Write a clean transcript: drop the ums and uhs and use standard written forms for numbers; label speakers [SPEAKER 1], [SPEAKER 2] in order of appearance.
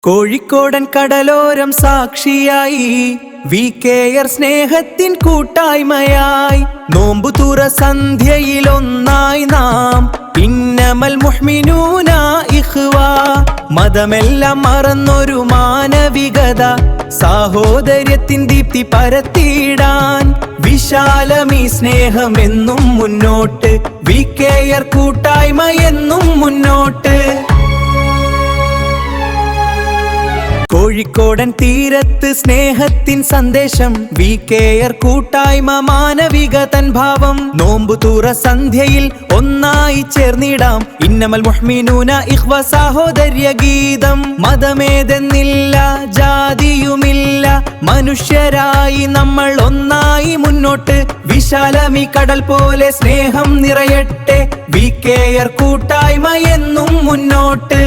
[SPEAKER 1] കോഴിക്കോടൻ കടലോരം സാക്ഷിയായി VKR സ്നേഹത്തിൻ കൂട്ടായ്മയായി നോമ്പുതുറ സന്ധ്യയിലൊന്നായി നാം ഇന്നമൽ മുഹ്മിനൂന ഇഖ്വാ. മതമെല്ലാം മറന്നൊരു മാനവികത സാഹോദര്യത്തിൻ ദീപ്തി പരത്തിയിടാൻ വിശാലമീ സ്നേഹമെന്നും മുന്നോട്ട് VKR കൂട്ടായ്മ എന്നും മുന്നോട്ട്. കോഴിക്കോടൻ തീരത്ത് സ്നേഹത്തിൻ സന്ദേശം VKR കൂട്ടായ്മ മാനവികതൻ ഭാവം നോമ്പുതുറ സന്ധ്യയിൽ ഒന്നായി ചേർന്നിടാം ഇന്നമൽ മുഹ്മിനൂന ഇഖ്വ സാഹോദര്യ ഗീതം. മതമേതെന്നില്ല ജാതിയുമില്ല മനുഷ്യരായി നമ്മൾ ഒന്നായി മുന്നോട്ട് വിശാലമീ കടൽ പോലെ സ്നേഹം നിറയട്ടെ VKR കൂട്ടായ്മ എന്നും മുന്നോട്ട്.